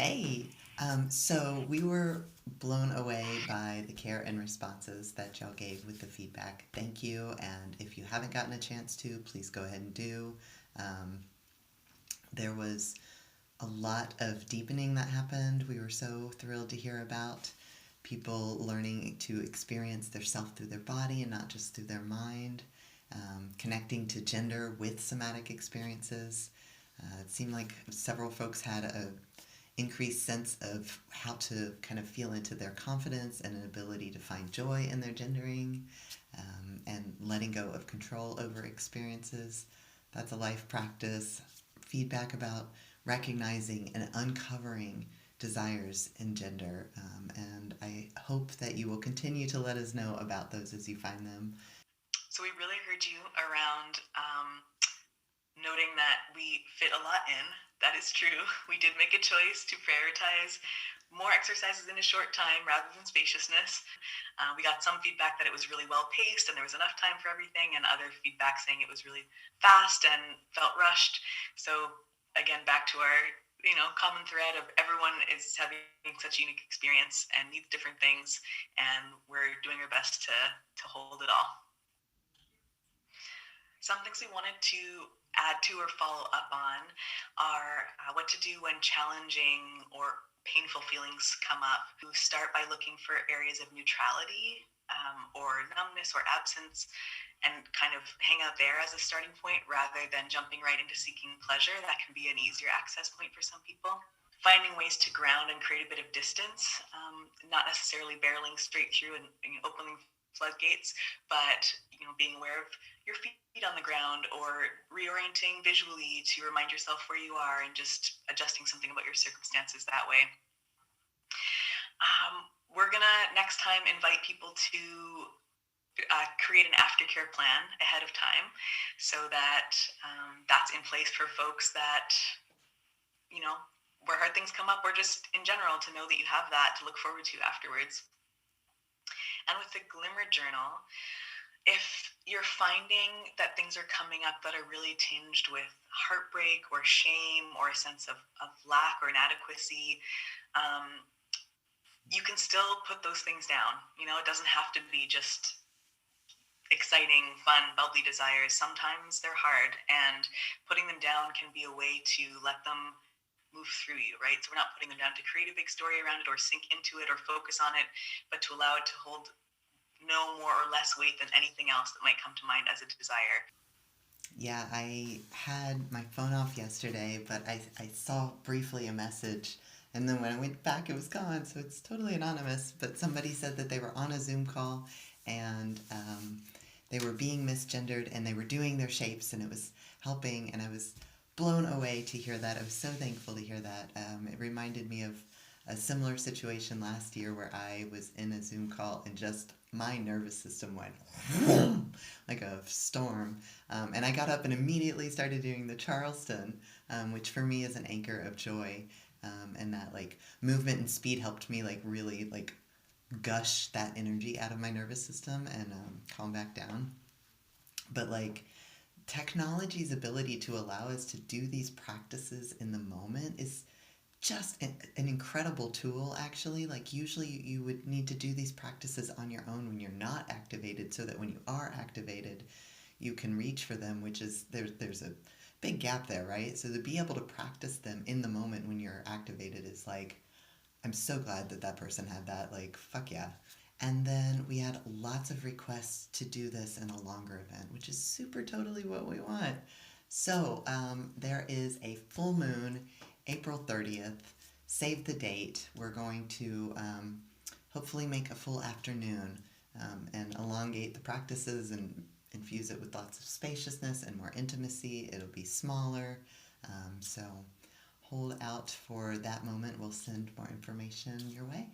Hey, so we were blown away by the care and responses that y'all gave with the feedback. Thank you. And if you haven't gotten a chance to, please go ahead and do. Um, there was a lot of deepening that happened. We were so thrilled to hear about people learning to experience their self through their body and not just through their mind, connecting to gender with somatic experiences. It seemed like several folks had a increased sense of how to kind of feel into their confidence and an ability to find joy in their gendering, and letting go of control over experiences. That's a life practice. Feedback about recognizing and uncovering desires in gender. And I hope that you will continue to let us know about those as you find them. So we really heard you around noting that we fit a lot in. That is true. We did make a choice to prioritize more exercises in a short time rather than spaciousness. We got some feedback that it was really well paced and there was enough time for everything, and other feedback saying it was really fast and felt rushed. So again, back to our common thread of everyone is having such a unique experience and needs different things, and we're doing our best to hold it all. Some things we wanted to add to or follow up on are what to do when challenging or painful feelings come up. We start by looking for areas of neutrality, or numbness or absence, and kind of hang out there as a starting point rather than jumping right into seeking pleasure. That can be an easier access point for some people. Finding ways to ground and create a bit of distance, not necessarily barreling straight through and opening floodgates, but being aware of your feet on the ground, or reorienting visually to remind yourself where you are and just adjusting something about your circumstances that way. We're gonna next time invite people to create an aftercare plan ahead of time, so that that's in place for folks that where hard things come up, or just in general to know that you have that to look forward to afterwards. And with the Glimmer Journal, if you're finding that things are coming up that are really tinged with heartbreak or shame or a sense of lack or inadequacy, you can still put those things down. It doesn't have to be just exciting, fun, bubbly desires. Sometimes they're hard, and putting them down can be a way to let them move through you, right? So we're not putting them down to create a big story around it or sink into it or focus on it, but to allow it to hold no more or less weight than anything else that might come to mind as a desire. Yeah, I had my phone off yesterday, but I saw briefly a message, and then when I went back, it was gone, so it's totally anonymous. But somebody said that they were on a Zoom call, and they were being misgendered, and they were doing their shapes, and it was helping, and I was blown away to hear that. I was so thankful to hear that. It reminded me of a similar situation last year where I was in a Zoom call and just my nervous system went like a storm. And I got up and immediately started doing the Charleston, which for me is an anchor of joy. And that like movement and speed helped me like really like gush that energy out of my nervous system and calm back down. But like technology's ability to allow us to do these practices in the moment is just an incredible tool, actually. Like usually you would need to do these practices on your own when you're not activated, so that when you are activated you can reach for them, which is there's a big gap there, right? So to be able to practice them in the moment when you're activated is like, I'm so glad that that person had that. Like, fuck yeah. And then we had lots of requests to do this in a longer event, which is super totally what we want. So there is a full moon, April 30th. Save the date. We're going to hopefully make a full afternoon, and elongate the practices and infuse it with lots of spaciousness and more intimacy. It'll be smaller. So hold out for that moment. We'll send more information your way.